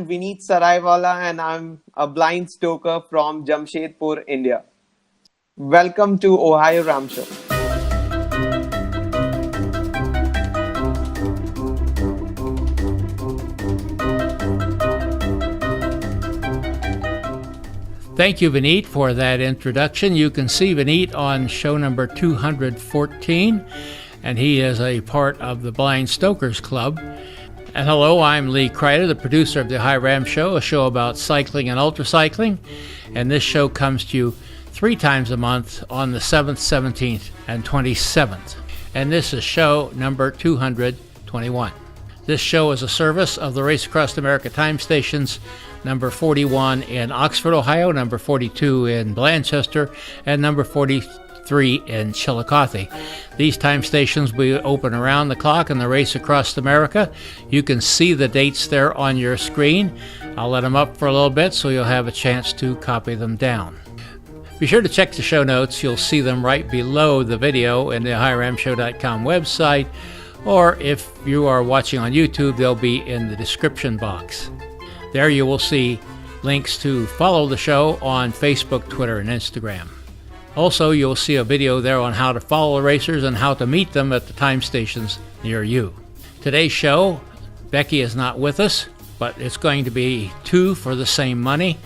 Vineet Saraiwala and I'm a blind stoker from Jamshedpur, India. Welcome to OhioRAAM Show. Thank you, Vineet, for that introduction. You can see Vineet on show number 214, and he is a part of the Blind Stokers Club. And hello, I'm Lee Kreider, the producer of the OhioRAAM Show, a show about cycling and ultracycling. And this show comes to you 3 times a month on the 7th, 17th, and 27th. And this is show number 221. This show is a service of the Race Across America time stations, number 41 in Oxford, Ohio, number 42 in Blanchester, and number 43 in Chillicothe. These time stations will be open around the clock in the Race Across America. You can see the dates there on your screen. I'll let them up for a little bit so you'll have a chance to copy them down. Be sure to check the show notes. You'll see them right below the video in the OhioRAAMshow.com website, or if you are watching on YouTube, they'll be in the description box. There you will see links to follow the show on Facebook, Twitter, and Instagram. Also, you'll see a video there on how to follow the racers and how to meet them at the time stations near you. Today's show, Becky is not with us, but it's going to be 2 for the same money.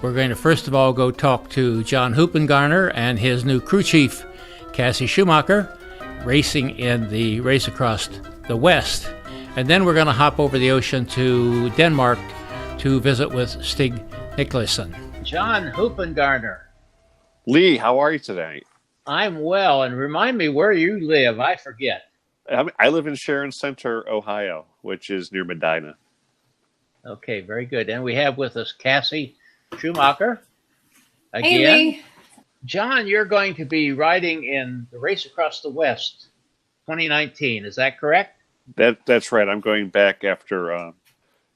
We're going to first of all go talk to John Hoopingarner and his new crew chief, Cassie Schumacher, racing in the Race Across the West. And then we're going to hop over the ocean to Denmark to visit with Stig Nicolaysen. John Hoopingarner. Lee, how are you today? I'm well, and remind me where you live. I forget. I live in Sharon Center, Ohio, which is near Medina. Okay, very good. And we have with us Cassie Schumacher. Again. Hey, Lee. John, you're going to be riding in the Race Across the West 2019. Is that correct? That's right. I'm going back after...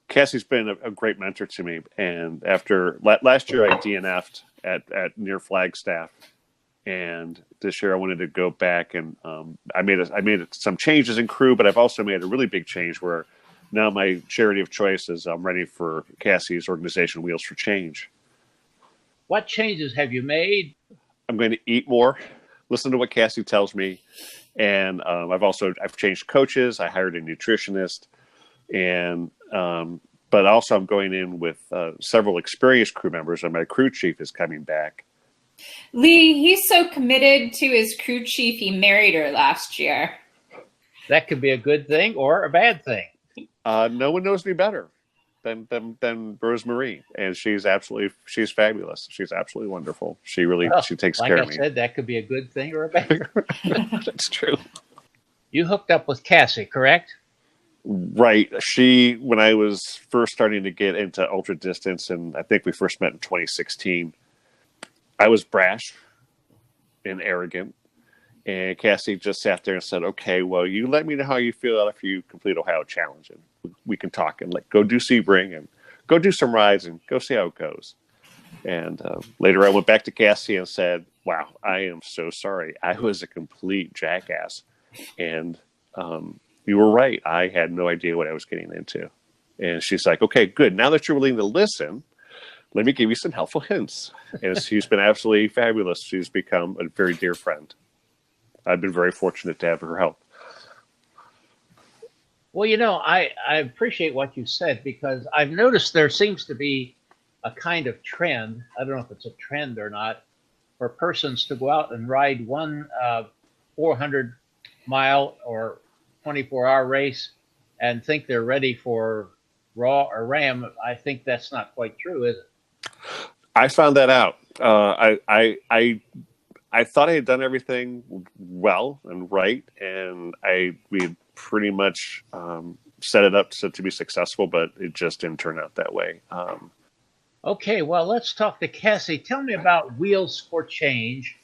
Cassie's been a great mentor to me, and after last year I DNF'd at near Flagstaff, and this year I wanted to go back and I made some changes in crew, but I've also made a really big change where now my charity of choice is I'm ready for Cassie's organization, Wheels for Change. What changes have you made? I'm going to eat more, listen to what Cassie tells me, and I've changed coaches. I hired a nutritionist, and but also I'm going in with several experienced crew members, and my crew chief is coming back. Lee, he's so committed to his crew chief, he married her last year. That could be a good thing or a bad thing. No one knows me better than Rosemarie, and she's fabulous. She's absolutely wonderful. She takes care of me. Like I said, that could be a good thing or a bad thing. That's true. You hooked up with Cassie, correct? Right. When I was first starting to get into ultra distance, and I think we first met in 2016, I was brash and arrogant. And Cassie just sat there and said, okay, well, you let me know how you feel after you complete Ohio Challenge. And we can talk and go do Sebring and go do some rides and go see how it goes. And later I went back to Cassie and said, wow, I am so sorry. I was a complete jackass. And, you were right. I had no idea what I was getting into. And she's like, okay, good. Now that you're willing to listen, let me give you some helpful hints. And she's been absolutely fabulous. She's become a very dear friend. I've been very fortunate to have her help. Well, I appreciate what you said, because I've noticed there seems to be a kind of trend. I don't know if it's a trend or not, for persons to go out and ride one 400-mile or 24-hour race and think they're ready for OhioRAAM. I think that's not quite true, is it? I found that out. I thought I had done everything well and right, and we had pretty much set it up to be successful, but it just didn't turn out that way. Okay, well, let's talk to Cassie. Tell me about Wheels for Change.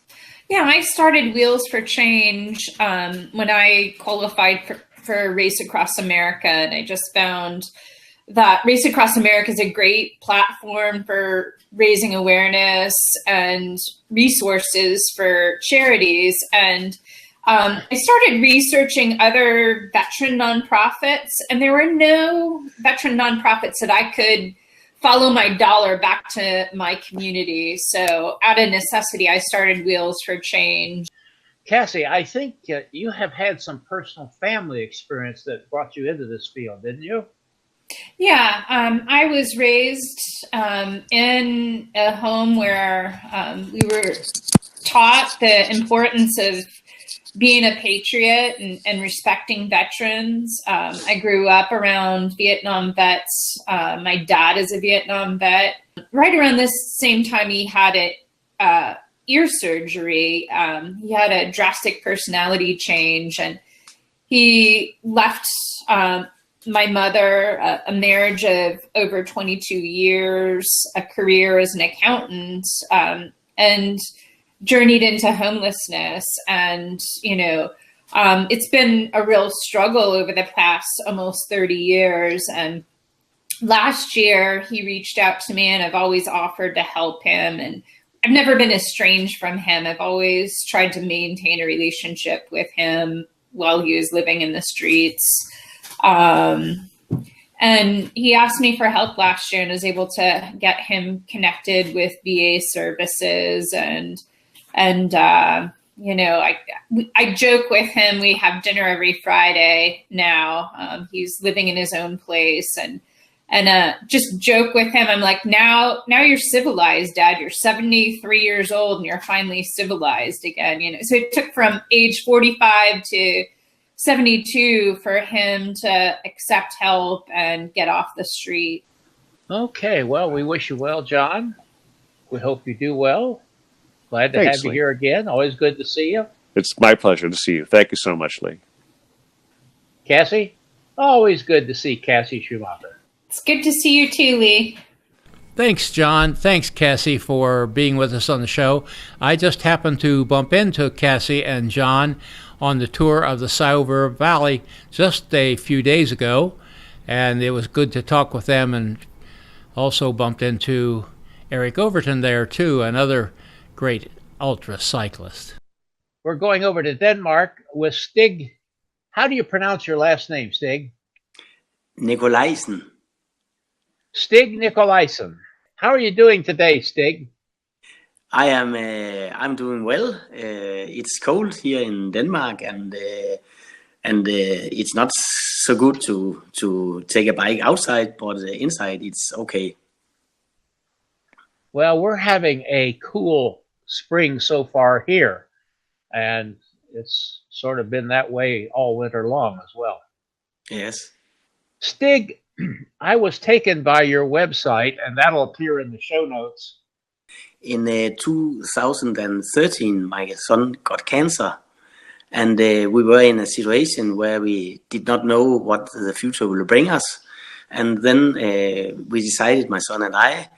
Yeah, I started Wheels for Change when I qualified for Race Across America, and I just found that Race Across America is a great platform for raising awareness and resources for charities. And I started researching other veteran nonprofits, and there were no veteran nonprofits that I could follow my dollar back to my community. So out of necessity, I started Wheels for Change. Cassie, I think you have had some personal family experience that brought you into this field, didn't you? Yeah, I was raised in a home where we were taught the importance of being a patriot and respecting veterans. I grew up around Vietnam vets. My dad is a Vietnam vet. Right around this same time he had ear surgery, he had a drastic personality change, and he left my mother a marriage of over 22 years, a career as an accountant, and journeyed into homelessness. And, it's been a real struggle over the past almost 30 years. And last year he reached out to me, and I've always offered to help him. And I've never been estranged from him. I've always tried to maintain a relationship with him while he was living in the streets. And he asked me for help last year, and was able to get him connected with VA services. And I joke with him. We have dinner every Friday now. He's living in his own place, and just joke with him. I'm like, now you're civilized, Dad. You're 73 years old, and you're finally civilized again. So it took from age 45 to 72 for him to accept help and get off the street. Okay, well, we wish you well, John. We hope you do well. Glad to Thanks, have you Lee. here again. Always good to see you. It's my pleasure to see you. Thank you so much, Lee. Cassie? Always good to see Cassie Schumacher. It's good to see you too, Lee. Thanks, John. Thanks, Cassie, for being with us on the show. I just happened to bump into Cassie and John on the tour of the Scioto Valley just a few days ago, and it was good to talk with them, and also bumped into Eric Overton there, too, another great ultra cyclist. We're going over to Denmark with Stig. How do you pronounce your last name, Stig? Nicolaysen. Stig Nicolaysen. How are you doing today, Stig? I'm doing well. It's cold here in Denmark, and it's not so good to take a bike outside, but inside it's okay. Well, we're having a cool spring so far here, and it's sort of been that way all winter long as well. Yes. Stig, I was taken by your website, and that'll appear in the show notes. In 2013, my son got cancer, and we were in a situation where we did not know what the future will bring us. And then we decided, my son and I,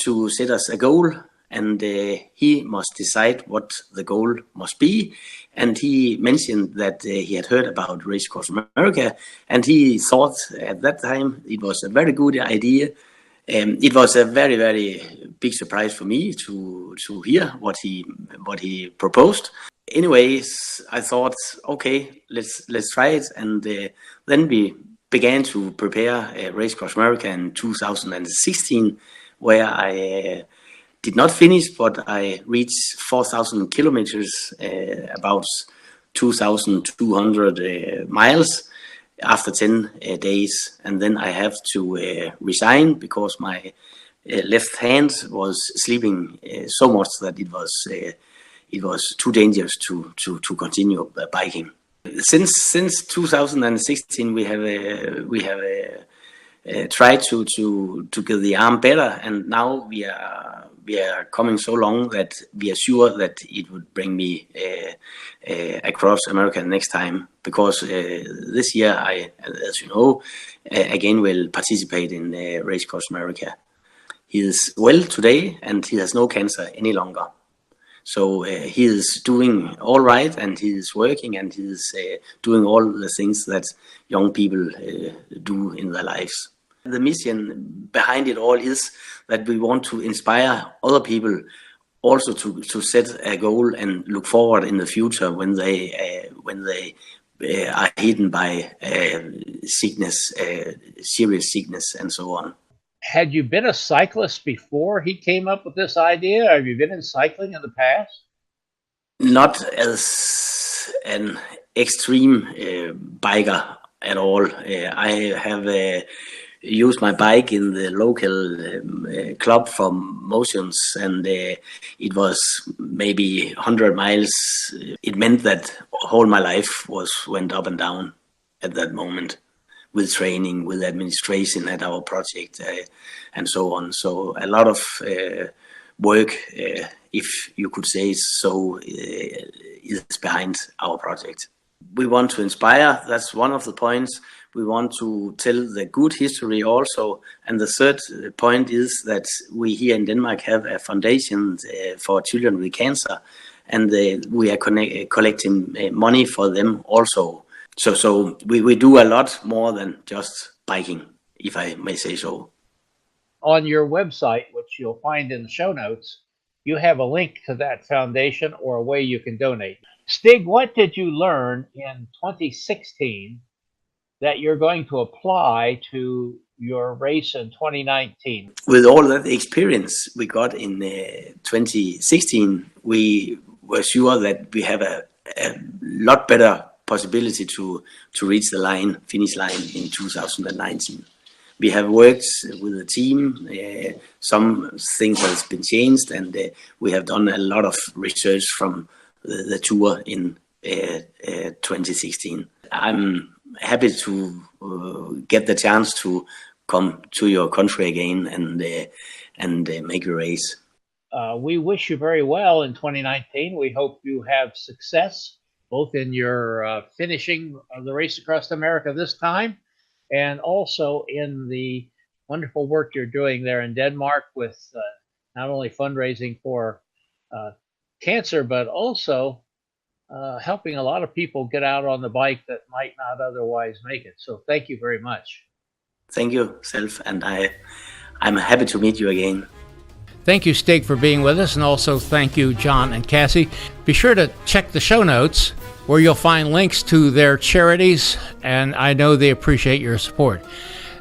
to set us a goal, and he must decide what the goal must be. And he mentioned that he had heard about Race Across America, and he thought at that time it was a very good idea. It was a very, very big surprise for me to hear what he proposed. Anyways, I thought, okay, let's try it, and then we began to prepare a Race Across America in 2016, where I did not finish, but I reached 4,000 kilometers, about 2,200 miles after 10 days. And then I have to resign because my left hand was sleeping so much that it was too dangerous to continue biking. Since 2016, we have tried to get the arm better, and now we are coming so long that we are sure that it would bring me across America next time, because this year I, as you know, again will participate in Race Across America. He is well today, and he has no cancer any longer. So he is doing all right, and he is working, and he is doing all the things that young people do in their lives. The mission behind it all is that we want to inspire other people also to set a goal and look forward in the future when they are hidden by sickness, serious sickness, and so on. Had you been a cyclist before he came up with this idea? Have you been in cycling in the past? Not as an extreme biker at all. I have used my bike in the local club for motions, and it was maybe 100 miles. It meant that all my life went up and down at that moment, with training, with administration at our project, and so on. So a lot of work, if you could say so, is behind our project. We want to inspire. That's one of the points. We want to tell the good history also. And the third point is that we here in Denmark have a foundation for children with cancer, and we are collecting money for them also. So we do a lot more than just biking, if I may say so. On your website, which you'll find in the show notes, you have a link to that foundation or a way you can donate. Stig, what did you learn in 2016 that you're going to apply to your race in 2019? With all that experience we got in 2016, we were sure that we have a lot better possibility to reach the finish line in 2019. We have worked with the team. Some things has been changed, and we have done a lot of research from the tour in 2016. I'm happy to get the chance to come to your country again and make a race. We wish you very well in 2019. We hope you have success both in your finishing of the Race Across America this time, and also in the wonderful work you're doing there in Denmark with not only fundraising for cancer, but also helping a lot of people get out on the bike that might not otherwise make it. So thank you very much. Thank you, Self, and I'm happy to meet you again. Thank you, Stig, for being with us, and also thank you, John and Cassie. Be sure to check the show notes where you'll find links to their charities, and I know they appreciate your support.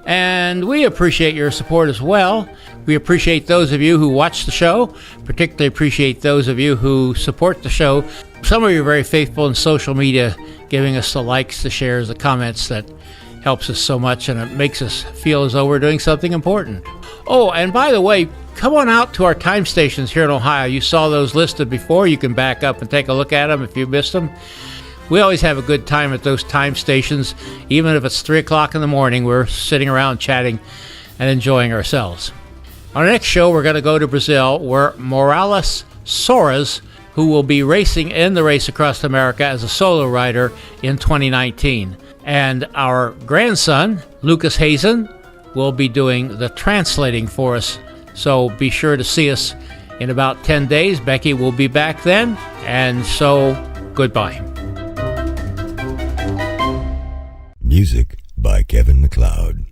And we appreciate your support as well. We appreciate those of you who watch the show, particularly appreciate those of you who support the show. Some of you are very faithful in social media, giving us the likes, the shares, the comments. That helps us so much, and it makes us feel as though we're doing something important. Oh, and by the way, come on out to our time stations here in Ohio. You saw those listed before. You can back up and take a look at them if you missed them. We always have a good time at those time stations. Even if it's 3 o'clock in the morning, we're sitting around chatting and enjoying ourselves. On our next show, we're going to go to Brazil, where Morales Soares, who will be racing in the Race Across America as a solo rider in 2019. And our grandson, Lucas Hazen, will be doing the translating for us. So be sure to see us in about 10 days. Becky will be back then. And so, goodbye. Music by Kevin MacLeod.